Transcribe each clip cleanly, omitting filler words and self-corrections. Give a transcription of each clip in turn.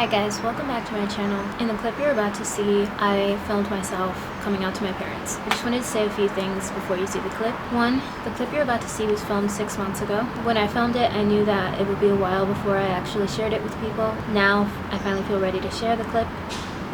Hi guys, welcome back to my channel. In the clip you're about to see, I filmed myself coming out to my parents. I just wanted to say a few things before you see the clip. One, the clip you're about to see was filmed 6 months ago. When I filmed it, I knew that it would be a while before I actually shared it with people. Now, I finally feel ready to share the clip,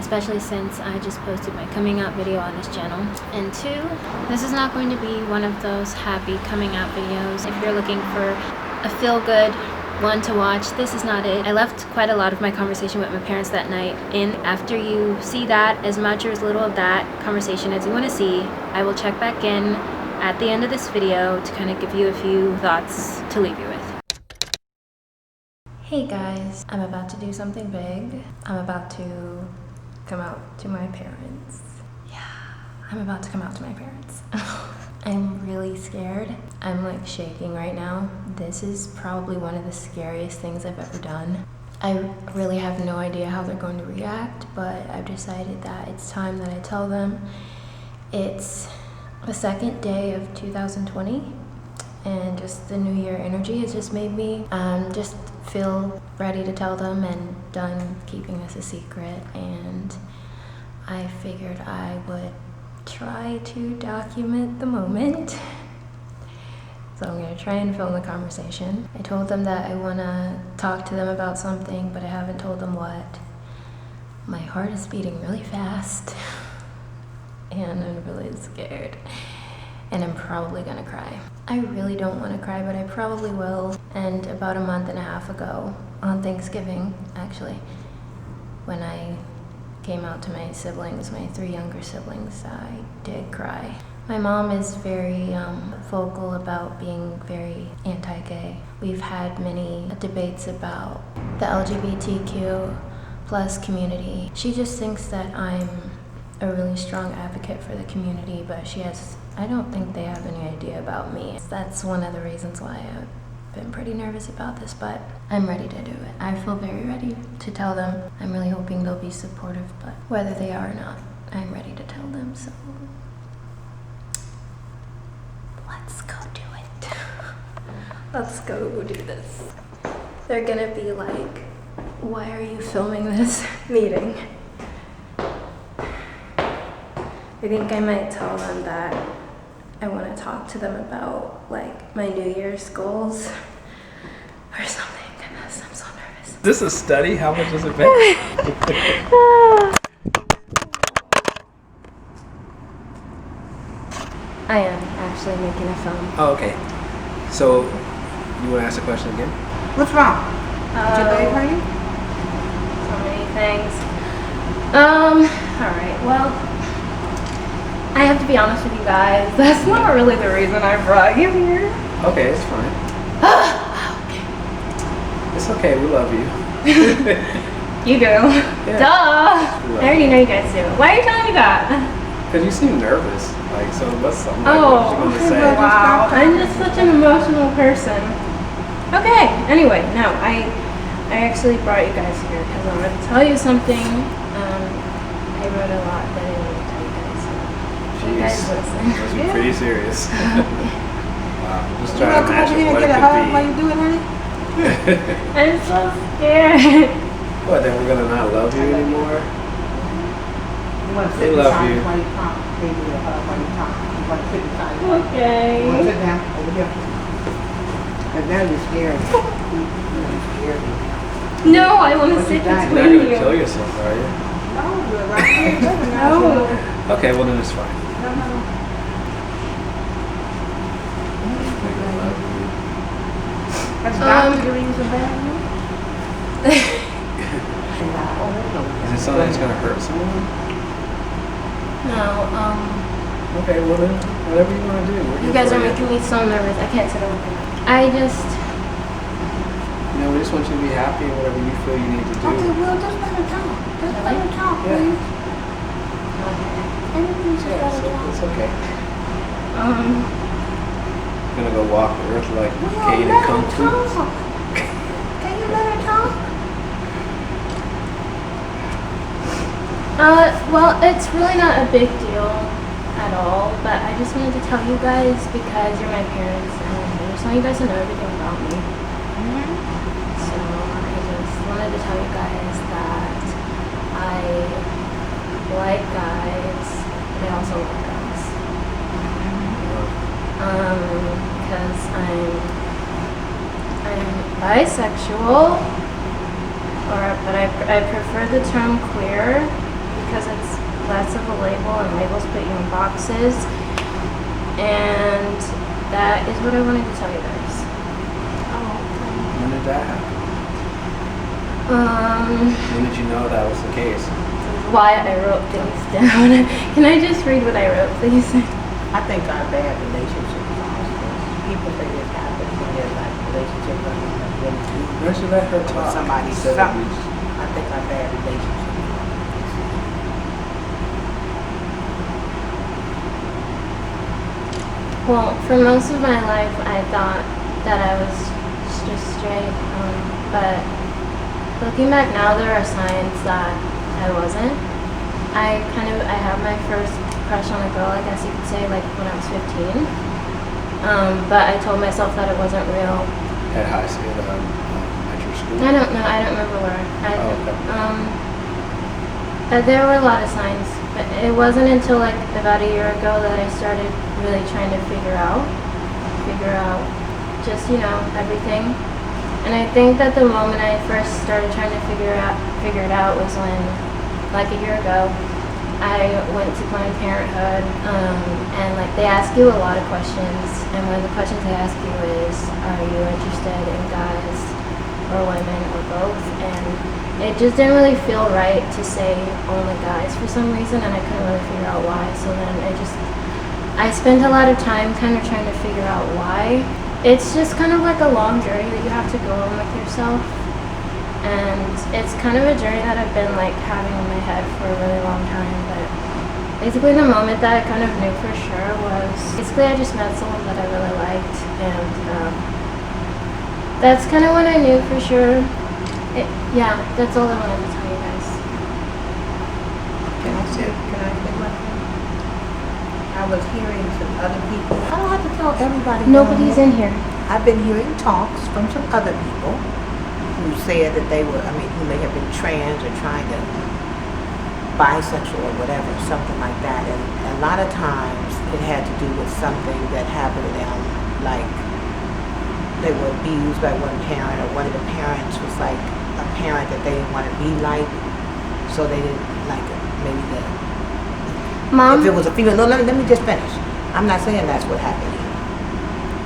especially since I just posted my coming out video on this channel. And two, this is not going to be one of those happy coming out videos. If you're looking for a feel-good one to watch, this is not it. I left quite a lot of my conversation with my parents that night in. After you see that, as much or as little of that conversation as you want to see, I will check back in at the end of this video to kind of give you a few thoughts to leave you with. Hey guys, I'm about to do something big. I'm about to come out to my parents. Yeah, I'm about to come out to my parents. I'm really scared. I'm like shaking right now. This is probably one of the scariest things I've ever done. I really have no idea how they're going to react, but I've decided that it's time that I tell them. It's the second day of 2020, and just the new year energy has just made me just feel ready to tell them and done keeping this a secret. And I figured I would try to document the moment. So I'm gonna try and film the conversation. I told them that I wanna talk to them about something, but I haven't told them what. My heart is beating really fast, and I'm really scared. And I'm probably gonna cry. I really don't wanna cry, but I probably will. And about a month and a half ago, on Thanksgiving, actually, when I came out to my siblings, my 3 younger siblings, I did cry. My mom is very vocal about being very anti-gay. We've had many debates about the LGBTQ plus community. She just thinks that I'm a really strong advocate for the community, but I don't think they have any idea about me. That's one of the reasons why I've been pretty nervous about this, but I'm ready to do it. I feel very ready to tell them. I'm really hoping they'll be supportive, but whether they are or not, I'm ready to tell them, so let's go do it. Let's go do this. They're gonna be like, why are you filming this meeting? I think I might tell them that I want to talk to them about like my New Year's goals or something. Goodness, I'm so nervous. Is this a study? How much does it pay? I am actually making a film. Oh, okay. So, you want to ask the question again? What's wrong? Did they hurt you? So many things. Alright, well, I have to be honest with you guys. That's not really the reason I brought you here. Okay, it's fine. Okay. It's okay, we love you. You do. Yeah. Duh. I already know you guys do. Why are you telling me that? Because you seem nervous. Like, so what's something Oh, what you gonna say? wow. I'm just such an emotional person. Okay, anyway, no, I actually brought you guys here because I wanted to tell you something. I wrote a lot that I wanted to tell you guys. So you guys listen. Must be pretty serious. Wow, I'm just You trying to want to come over imagine here and what get it a hug while could you do it, honey? be. I'm so scared. What, then we're gonna not love you anymore? You want to They sit love beside you. you while you talk. They do a hug while you talk. You want to sit beside you. You want to Okay. sit down over here. Because now you're scared. You're scared. No, I want to But sit you died. You're not between gonna kill you. yourself, are you? No, you're right here. No. Okay, well then it's fine. No, no. Has the doctor given you some bad news? Is it something that's gonna hurt someone? No, Okay, well then, whatever you wanna do. we're you here guys for are making me so nervous. I can't sit over here. You know, we just want you to be happy and whatever you feel you need to do. Okay, well, just let her talk. Just let her talk, Yeah. please. Everything's just Yeah, let her talk. it's okay. Um, I'm gonna go walk the earth like Well, Kane and let Kung her Fu. talk. Can you let her talk? well, it's really not a big deal at all, but I just wanted to tell you guys because you're my parents and I just want you guys to know everything about me. So I just wanted to tell you guys that bisexual, but I prefer the term queer because it's less of a label, and labels put you in boxes. And that is what I wanted to tell you guys. When did that happen? When did you know that was the case? Why I wrote things down. Can I just read what I wrote, please? I think our bad relationships also. People say this happens when there's like relationships Why should let her talk? somebody Instead of something. you- I think our bad relationships. Well, for most of my life, I thought that I was just straight, but looking back now, there are signs that I wasn't. I had my first crush on a girl, I guess you could say, like when I was 15. But I told myself that it wasn't real. At high school, at your school? I don't know, I don't remember where. But there were a lot of signs. But it wasn't until like about a year ago that I started really trying to figure out just, everything. And I think that the moment I first started trying to figure it out was when, like a year ago, I went to Planned Parenthood, and like they ask you a lot of questions, and one of the questions they ask you is, are you interested in guys or women or both? And it just didn't really feel right to say only guys for some reason, and I couldn't really figure out why. So then I spent a lot of time kind of trying to figure out why. It's just kind of like a long journey that you have to go on with yourself. And it's kind of a journey that I've been like having in my head for a really long time. But basically the moment that I kind of knew for sure was basically I just met someone that I really liked, and that's kind of when I knew for sure. That's all I wanted to tell you guys. Can I say one thing? I was hearing some other people. I don't have to tell everybody. Nobody's in here. I've been hearing talks from some other people who said that they were, who may have been trans or trying to bisexual or whatever, something like that. And a lot of times it had to do with something that happened to them, like they were abused by one parent, or one of the parents was like a parent that they didn't want to be like, so they didn't like it. Maybe Mom? if it was a female, no, let me just finish. I'm not saying that's what happened here.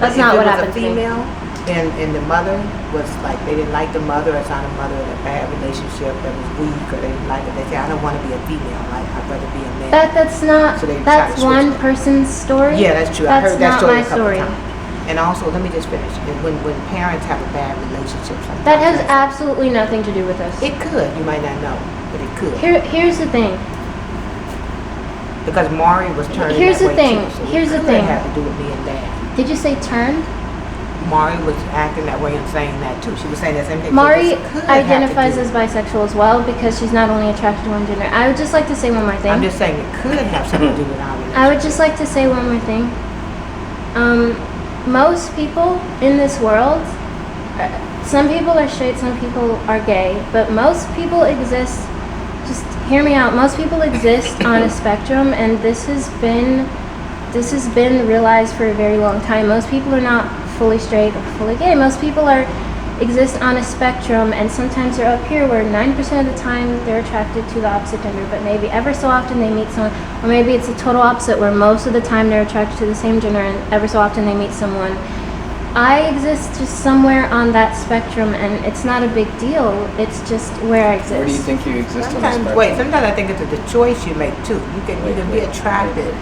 That's not what happened If it was a female, and the mother was like, they didn't like the mother, or found a mother in a bad relationship that was weak, or they didn't like it, they say, I don't want to be a female, I'd rather be a man. That's not, So they try to that's switch one it. person's story. Yeah, that's true. I That's heard that not story my a couple story. times. And also, let me just finish. When parents have a bad relationship, sometimes That has absolutely nothing to do with us. it could. You might not know, but it could. Here's the thing. Because Maury was turning Here's that the way thing. too, so Here's the it thing. could have to do with being bad. Did you say turn? Maury was acting that way and saying that too. She was saying that same thing. So Mari this could have to identifies do- as bisexual as well because she's not only attracted to one gender. I would just like to say one more thing. I'm just saying it could have something to do with our relationship. I would just like to say one more thing. Most people in this world, some people are straight, some people are gay, but most people exist, just hear me out, most people exist on a spectrum, and this has been realized for a very long time. Most people are not fully straight or fully gay. Most people exist on a spectrum, and sometimes they're up here where 90% of the time they're attracted to the opposite gender, but maybe ever so often they meet someone, or maybe it's the total opposite where most of the time they're attracted to the same gender and ever so often they meet someone. I exist just somewhere on that spectrum, and it's not a big deal. It's just where I exist. Where do you think you exist on the Sometimes, spectrum? sometimes I think it's the choice you make too. You can be attracted.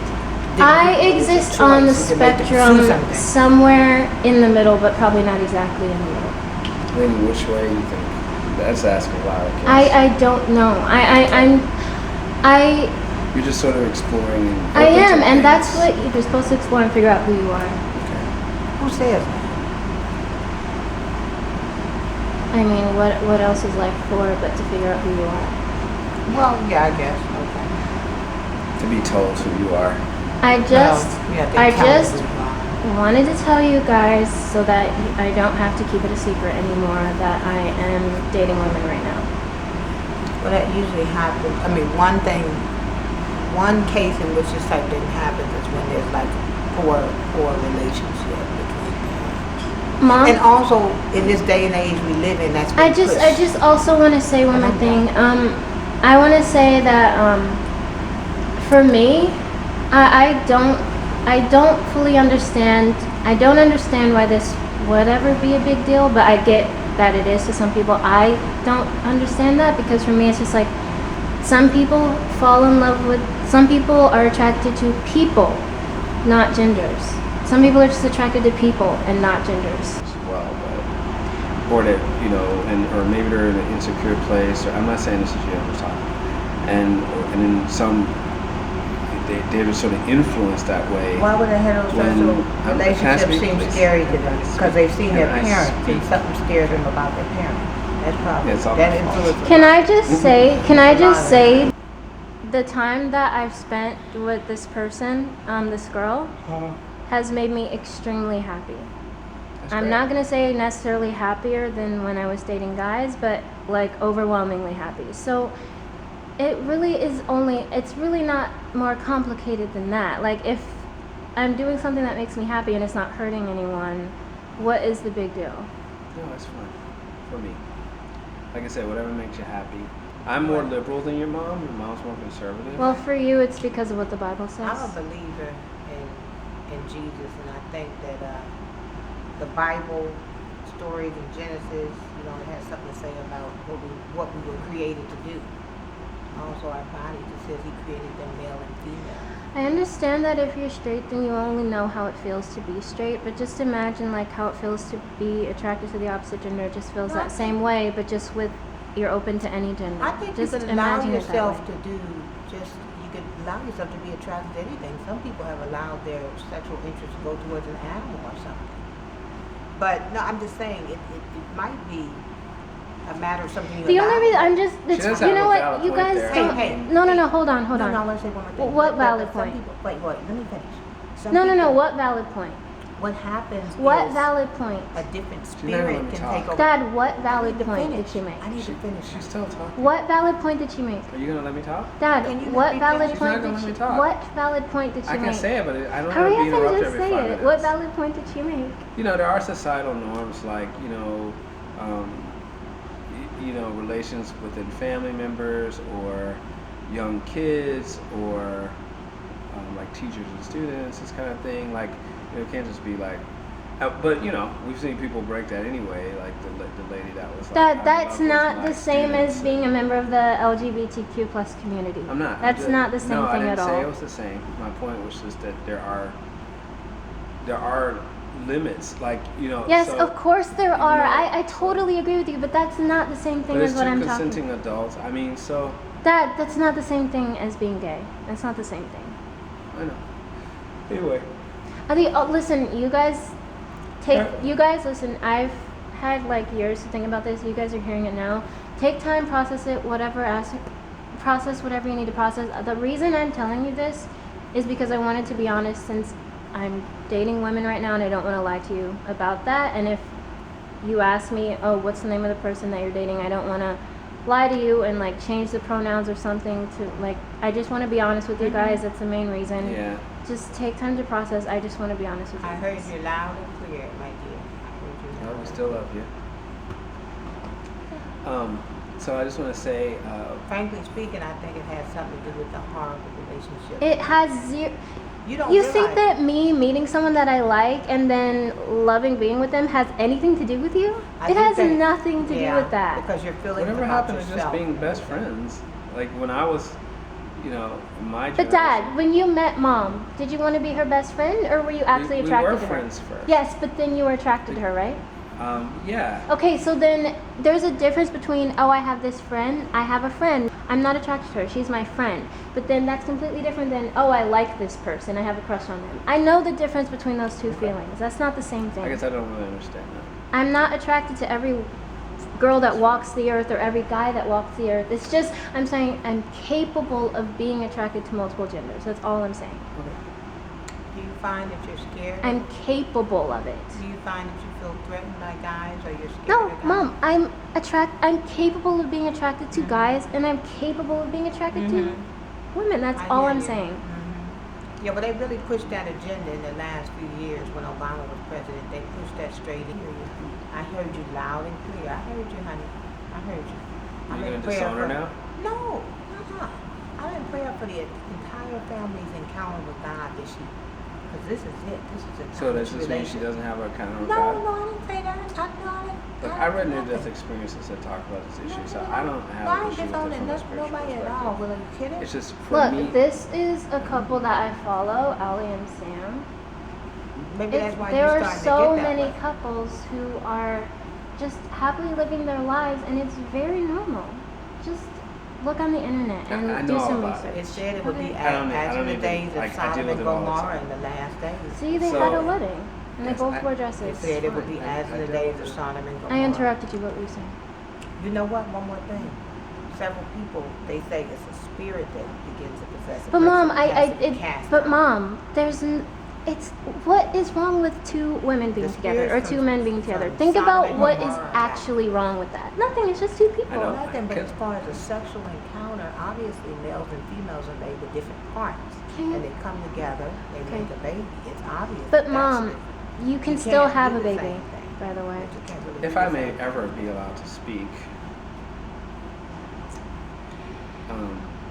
I It's a exist on the choice. You can make to pursue spectrum something. somewhere in the middle, but probably not exactly in the middle. In which way you think? That's asking a lot of kids. I don't know. You're just sort of exploring. I am, and things. that's what you're supposed to explore and figure out who you are. Okay. Who says that? I mean, what else is life for but to figure out who you are? Well, yeah, I guess. Okay. To be told who you are. I just Well, wanted to tell you guys so that I don't have to keep it a secret anymore that I am dating women right now. Well, that usually happens. One case in which this type didn't happen is when there's like a poor relationship between parents. Mom, And also, in this day and age we live in, that's been I just also want to say one more thing. I want to say that for me, I don't fully understand. I don't understand why this would ever be a big deal, but I get that it is to some people. I don't understand that because for me, it's just like some people fall in love with. Some people are attracted to people, not genders. Some people are just attracted to people and not genders. As well, but or that or maybe they're in an insecure place. Or I'm not saying this is you. I'm just talking. And then some they're just sort of influenced that way. Why would a heterosexual relationship seem scary to them? Because they've seen their parents and something scares them about their parents. That's probably that influence. Can I just say the time that I've spent with this person, this girl, has made me extremely happy. I'm not gonna say necessarily happier than when I was dating guys, but like overwhelmingly happy. So it's really not more complicated than that. Like if I'm doing something that makes me happy and it's not hurting anyone, what is the big deal? No, it's fine for me. Like I said, whatever makes you happy. I'm more liberal than your mom. Your mom's more conservative. Well, for you, it's because of what the Bible says. I'm a believer in Jesus, and I think that the Bible stories in Genesis, it has something to say about what we were created to do. Also, our body just says He created them male and female. I understand that if you're straight, then you only know how it feels to be straight. But just imagine like how it feels to be attracted to the opposite gender. It just feels that same way, but just with you're open to any gender. I think just you can allow imagine yourself it that way. you could allow yourself to be attracted to anything. Some people have allowed their sexual interest to go towards an animal or something. But no, I'm just saying it might be a matter of something you The allow. only reason I'm just, it's, you know what, you guys don't. Hey. No, hold on. No, I want to say one more thing. What valid Some point? people, wait, let me finish. No, what valid point? What happens What is valid point? a different She's never spirit let me can talk. take over. Dad, what I need valid to point finish. did she make? I need to finish. She's still talking. What valid point did she make? Are you gonna let me talk? Dad, Can you what let me valid finish? She's not point gonna did let she me talk. What valid point did she I make? can say it, but I don't Hurry want to be up and interrupted just every say 5 it. minutes. What valid point did she make? There are societal norms like relations within family members or young kids or like teachers and students, this kind of thing. Like it can't just be like. But we've seen people break that anyway. Like the lady that was. Like, That's not the same as students. being a member of the LGBTQ plus community. I'm not. That's not the same no, thing I at didn't all. say it was the same. My point was just that there are limits. Like Yes, so, of course there are. know, I totally agree with you, but that's not the same thing But as it's what two I'm talking consenting adults. I mean, so. Dad, that's not the same thing as being gay. That's not the same thing. I know. Anyway. Listen, you guys listen, I've had like years to think about this. You guys are hearing it now. Take time, process it, process whatever you need to process. The reason I'm telling you this is because I wanted to be honest, since I'm dating women right now and I don't want to lie to you about that. And if you ask me, oh, what's the name of the person that you're dating, I don't want to lie to you and like change the pronouns or something to like, I just want to be honest with you guys. That's the main reason. Yeah. Just take time to process. I just want to be honest with you. I heard you loud and clear, my dear. I heard you Well, loud we and still love you. So I just want to say. Frankly speaking, I think it has something to do with the heart of the relationship. It has zero. You think that me meeting someone that I like and then loving being with them has anything to do with you? It has nothing to do with that. Because you're feeling Whatever about happened to just yourself. being best friends? Like when I was, in my generation. But Dad, when you met Mom, did you want to be her best friend or were you actually attracted we were to her? friends first. Yes, but then you were attracted to her, right? Yeah. Okay, so then there's a difference between, oh, I have this friend, I have a friend. I'm not attracted to her, she's my friend. But then that's completely different than, oh, I like this person, I have a crush on them. I know the difference between those two feelings. That's not the same thing. I guess I don't really understand that. I'm not attracted to every girl that walks the earth or every guy that walks the earth. It's just, I'm saying I'm capable of being attracted to multiple genders. That's all I'm saying. Okay. Do you find that you're scared? I'm capable of it. Do you find that you feel threatened by guys or you're scared No, of guys? Mom, I'm capable of being attracted to guys and I'm capable of being attracted to women. That's I all hear I'm you. saying. Yeah, but they really pushed that agenda in the last few years when Obama was president. They pushed that straight in. I heard you loud and clear. I heard you, honey. I heard you. Are you going to disown her now? No. I'm in prayer for the entire family's encounter with God this year. Because this is it. This is a So does this mean she doesn't have an encounter with No, God? I didn't say that. Look, I read near-death experiences that talk about this issue, so I don't have an issue with it from a spiritual nobody at all. perspective. Well, are you kidding? It's just for me. Look, this is a couple that I follow, Allie and Sam. Maybe that's why There you're are starting so to get that many way. couples who are just happily living their lives, and it's very normal. Just look on the internet and I do know some about it. It research. said it would be Okay. I don't as in the even- days like, of I deal Sodom with and it all the Gomorrah time. in the last days. See, they So- had a wedding, and they Yes, both I- wore It dresses. said it would be fine. as I in the deal days with of it. Sodom and Gomorrah. I interrupted you. What were you saying? You know what? One more thing. Several people, they say it's a spirit that begins to possess a But person. mom, It has to be cast out. mom, it's what is wrong with two women being The together or spirits two from- men being together? from Think Sodom about and what is Gomorrah. actually wrong with that. Nothing. It's just two people. I know. Nothing, but as far as a sexual encounter, obviously males and females are made with different parts. Okay. And they come together, they Okay. make a baby. It's obvious. But that's mom, different. you can You still can't have do a the baby. same thing. By the way. But you can't really If do I the may same thing. ever be allowed to speak,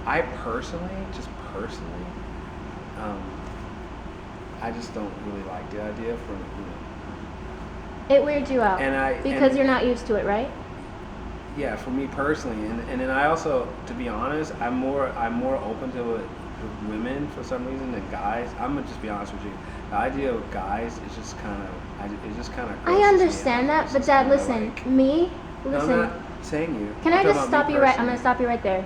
I personally, I just don't really like the idea It weirds you out because and- you're not used to it, right? yeah, for me personally, and then I also, to be honest, I'm more open to it with women for some reason than guys. I'm gonna just be honest with you. The idea of guys is just kind of, it just kind of. I understand that, but Dad, listen, No, I'm listen. not saying you. Can I'm I talking just about stop me you right? I'm personally. gonna stop you right there.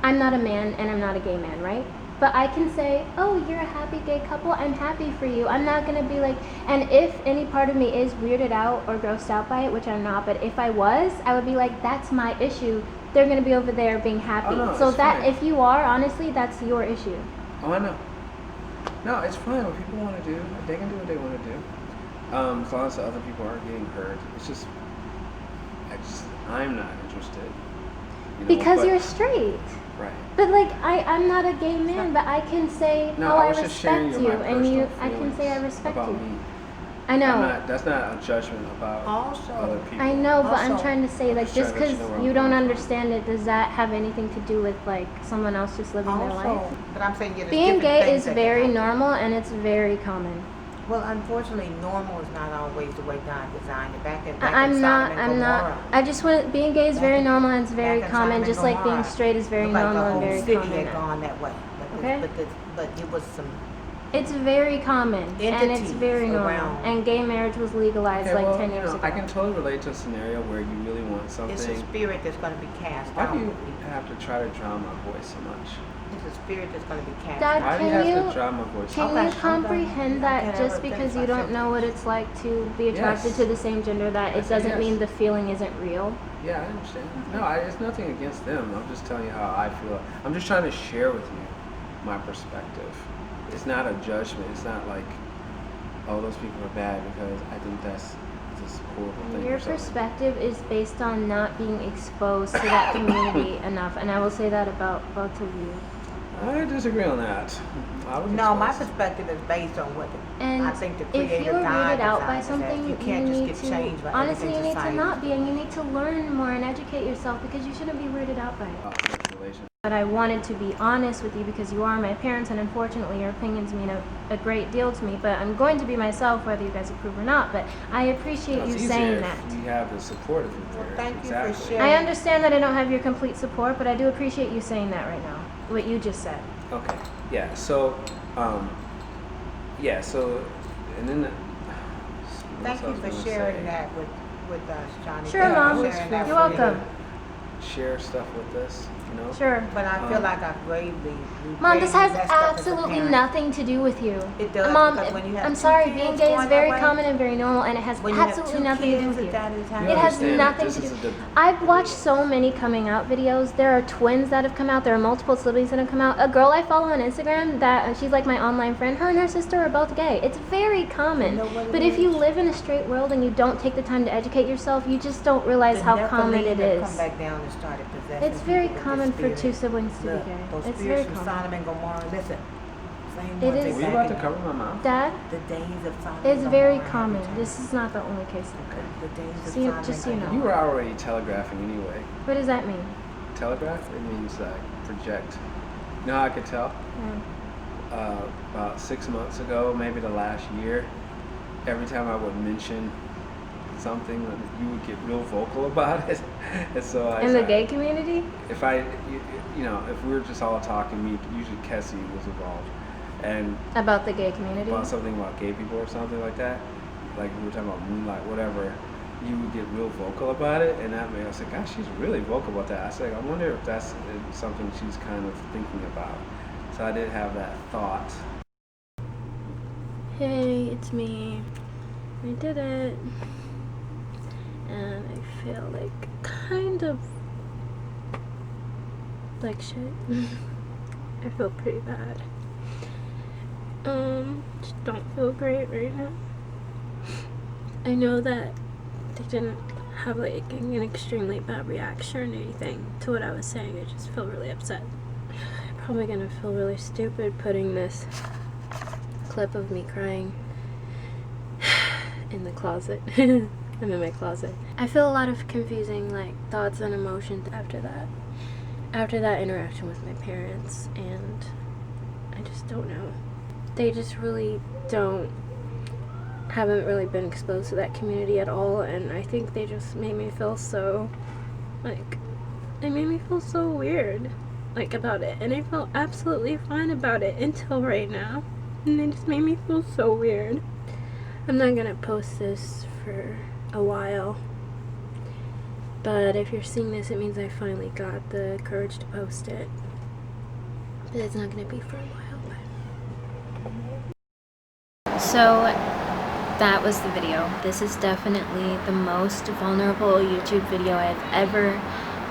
I'm not a man and I'm not a gay man, right? But I can say, oh, you're a happy gay couple. I'm happy for you. I'm not gonna be like, and if any part of me is weirded out or grossed out by it, which I'm not, but if I was, I would be like, that's my issue. They're gonna be over there being happy. Oh, no, so it's that, fine. if you are, honestly, that's your issue. Oh, I know. No, it's fine. What people want to do, they can do what they want to do. As long as the other people aren't getting hurt. It's just, I'm not interested. You know, Because but- you're straight. Right. But like I'm not a gay man, but I can say, No, oh, I I was just sharing respect you, my and you, personal I can say I feelings respect about you. me. I know. That's not a judgment about Also, other people. I know, but I'm Also, trying to say, I'm like, just just trying to let because you know where I'm you don't coming from. understand it, does that have anything to do with like someone else just living their life? also, but I'm saying yeah, there's Being different gay things is that can very happen. normal and it's very common. Well, unfortunately, normal is not always the way God designed it. Back in I'm Sodom not. and I'm not. Gomorrah, I just want being gay is very Back in- normal and it's very back in common, Sodom just and like being Gomorrah, straight is very looked like normal and the very whole city common. had gone that way. Okay. But it was some. It's very common and it's Entities very normal. around. And gay marriage was legalized Okay, like well, 10 years ago. I can totally relate to a scenario where you really want something. It's a spirit that's going to be cast Why out. do you have to try to drown my voice so much? It's a spirit that's going to be cast Dad, out. Why do you Can have you- to drown my voice? Can Okay, you I'm comprehend done. I that can't just ever because finish you my don't know what it's like to be attracted Yes. to the same gender that Yes, it doesn't yes. mean the feeling isn't real? Yeah, I understand. No, it's nothing against them. I'm just telling you how I feel. I'm just trying to share with you my perspective. It's not a judgment. It's not like, oh, those people are bad because I think that's this horrible thing. Your or something. perspective is based on not being exposed to that community enough, and I will say that about both of you. I disagree on that. I was No, my exposed. perspective is based on what And I think the if creator you're God weirded out by designed it as. something, You can't you just need get to changed by honestly you everything need to society not be, and you need to learn more and educate yourself because you shouldn't be weirded out by it. Sexual relations. But I wanted to be honest with you because you are my parents, and unfortunately your opinions mean a great deal to me. But I'm going to be myself whether you guys approve or not. But I appreciate It's you easier saying if that. You have the support of your Well, parents. thank you for exactly. sharing. I understand that I don't have your complete support, but I do appreciate you saying that right now. What you just said. Okay. Yeah. So, and then. Thank you for sharing that with us, Johnny. Sure, Thank you Mom. for sharing that You're with me. welcome. Share stuff with us, you know. Sure. But I feel like I've gravely. Mom, this gravely has messed up as a absolutely parent. nothing to do with you. It does, Mom, because when you have I'm two sorry, kids being gay is going very that way, common and very normal, and it has When you have absolutely two nothing to do kids with you. that is You happening. It has understand that nothing this to do. is a I've watched so many coming out videos. There are twins that have come out. There are multiple siblings that have come out. A girl I follow on Instagram that she's like my online friend. Her and her sister are both gay. It's very common. You know what it But if you is? live in a straight world and you don't take the time to educate yourself, you just don't realize The how common Nephilim it have is. Come back down and started possessing It's very people with common this for two spirit. siblings to Look, be gay. those It's spirits very from common. Sodom and Gomorrah. Listen, same It ones is- Were they you back about to in cover my mouth? Dad, the days of Sodom it's and very Gomorrah common. happened. This is not the only case like that. The days of See, Sodom just so and you know. You Gomorrah. were already telegraphing anyway. What does that mean? Telegraph? It means like project. You know how I could tell? About 6 months ago, maybe the last year, every time I would mention something, you would get real vocal about it. And so I In the gay community? if if we were just all talking, usually Kessie was involved, and About the gay community? about something about gay people or something like that, like we were talking about Moonlight, whatever, you would get real vocal about it, and that made I was like, gosh, she's really vocal about that. I was like, I wonder if that's something she's kind of thinking about. So I did have that thought. Hey, it's me. I did it. And I feel like kind of like shit. I feel pretty bad. Just don't feel great right now. I know that they didn't have like an extremely bad reaction or anything to what I was saying. I just feel really upset. I'm probably gonna feel really stupid putting this clip of me crying in the closet. I'm in my closet. I feel a lot of confusing like thoughts and emotions after that interaction with my parents, and I just don't know. They just really haven't really been exposed to that community at all, and I think they just made me feel so they made me feel so weird about it, and I felt absolutely fine about it until right now, and they just made me feel so weird. I'm not gonna post this for a while, but if you're seeing this, it means I finally got the courage to post it, but it's not gonna be for a while. So that was the video. This is definitely the most vulnerable YouTube video I've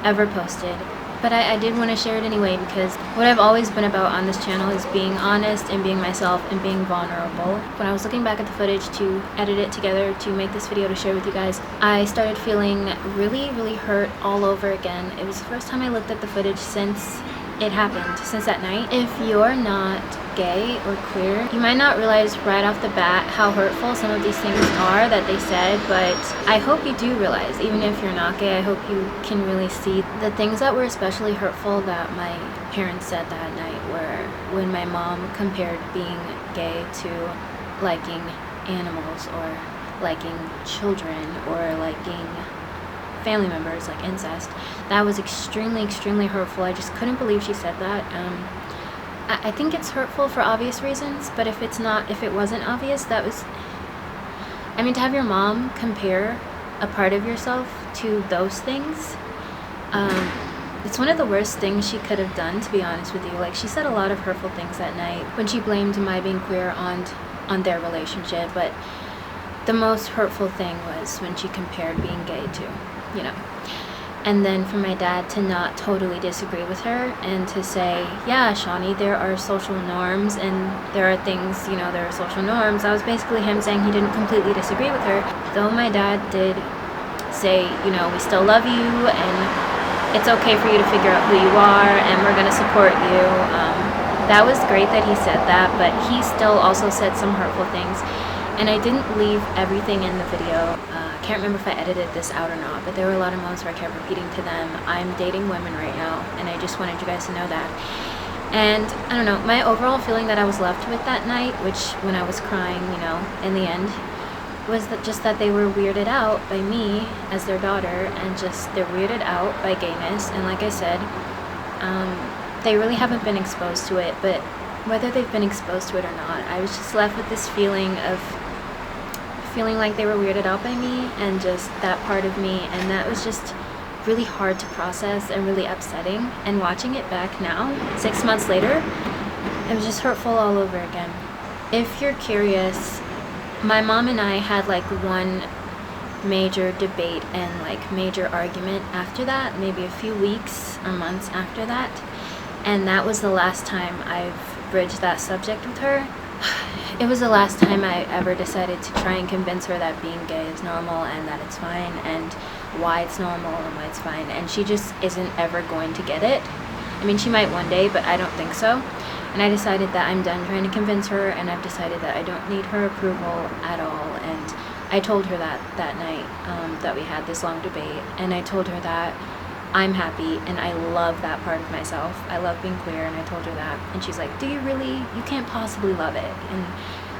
ever posted. But I did want to share it anyway, because what I've always been about on this channel is being honest and being myself and being vulnerable. When I was looking back at the footage to edit it together to make this video to share with you guys, I started feeling really hurt all over again. It was the first time I looked at the footage since it happened, since that night. If you're not gay or queer, you might not realize right off the bat how hurtful some of these things are that they said, but I hope you do realize, even if you're not gay, I hope you can really see the things that were especially hurtful that my parents said that night were when my mom compared being gay to liking animals or liking children or liking family members, like incest. That was extremely hurtful. I just couldn't believe she said that. I think it's hurtful for obvious reasons, but if it wasn't obvious, to have your mom compare a part of yourself to those things, it's one of the worst things she could have done, to be honest with you. Like, she said a lot of hurtful things that night when she blamed my being queer on their relationship, but the most hurtful thing was when she compared being gay to, And then for my dad to not totally disagree with her and to say, yeah, Shawnee, there are social norms and there are things, there are social norms. That was basically him saying he didn't completely disagree with her. Though my dad did say, we still love you and it's okay for you to figure out who you are and we're going to support you. That was great that he said that, but he still also said some hurtful things. And I didn't leave everything in the video. I can't remember if I edited this out or not, but there were a lot of moments where I kept repeating to them, I'm dating women right now, and I just wanted you guys to know that. And I don't know, my overall feeling that I was left with that night, which when I was crying, in the end, was that they were weirded out by me as their daughter, and just they're weirded out by gayness. And like I said, they really haven't been exposed to it, but whether they've been exposed to it or not, I was just left with this feeling like they were weirded out by me and just that part of me, and that was just really hard to process and really upsetting. And watching it back now, 6 months later, it was just hurtful all over again. If you're curious, my mom and I had one major debate and major argument after that, maybe a few weeks or months after that, and that was the last time I've bridged that subject with her. It was the last time I ever decided to try and convince her that being gay is normal and that it's fine and why it's normal and why it's fine, and she just isn't ever going to get it. I mean, she might one day, but I don't think so. And I decided that I'm done trying to convince her, and I've decided that I don't need her approval at all. And I told her that night that we had this long debate, and I told her that I'm happy and I love that part of myself. I love being queer, and I told her that. And she's like, do you really? You can't possibly love it. And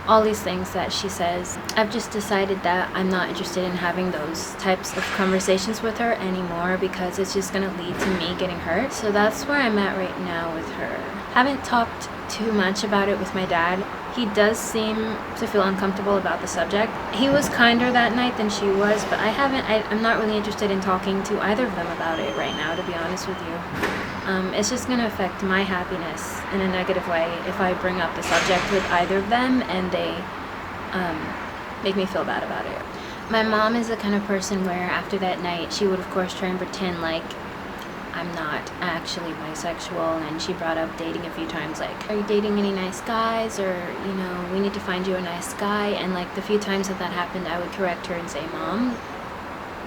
all these things that she says. I've just decided that I'm not interested in having those types of conversations with her anymore, because it's just gonna lead to me getting hurt. So that's where I'm at right now with her. Haven't talked too much about it with my dad. He does seem to feel uncomfortable about the subject. He was kinder that night than she was, but I'm not really interested in talking to either of them about it right now, to be honest with you. It's just gonna affect my happiness in a negative way if I bring up the subject with either of them and they make me feel bad about it. My mom is the kind of person where after that night, she would of course try and pretend like I'm not actually bisexual, and she brought up dating a few times, like, are you dating any nice guys, or, you know, we need to find you a nice guy. And like the few times that happened, I would correct her and say, Mom,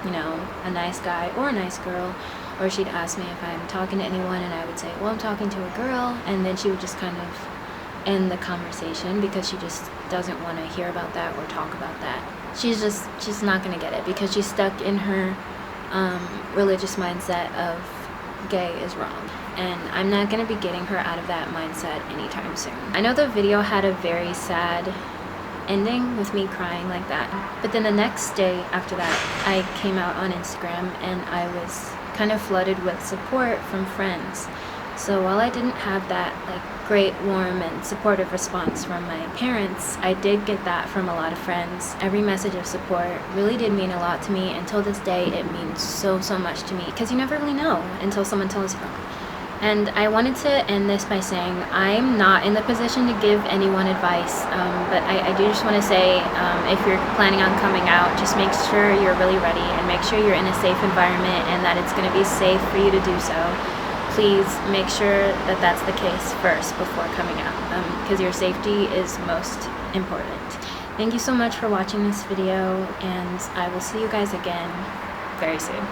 you know, a nice guy or a nice girl. Or she'd ask me if I'm talking to anyone, and I would say, well, I'm talking to a girl. And then she would just kind of end the conversation because she just doesn't want to hear about that or talk about that. She's not going to get it because she's stuck in her religious mindset of gay is wrong. And I'm not going to be getting her out of that mindset anytime soon. I know the video had a very sad ending with me crying like that. But then the next day after that, I came out on Instagram and I was kind of flooded with support from friends. So while I didn't have that like great, warm, and supportive response from my parents, I did get that from a lot of friends. Every message of support really did mean a lot to me. Until this day, it means so much to me, because you never really know until someone tells you. And I wanted to end this by saying I'm not in the position to give anyone advice, but I do just want to say if you're planning on coming out, just make sure you're really ready and make sure you're in a safe environment and that it's going to be safe for you to do so. Please make sure that that's the case first before coming out, because your safety is most important. Thank you so much for watching this video, and I will see you guys again very soon.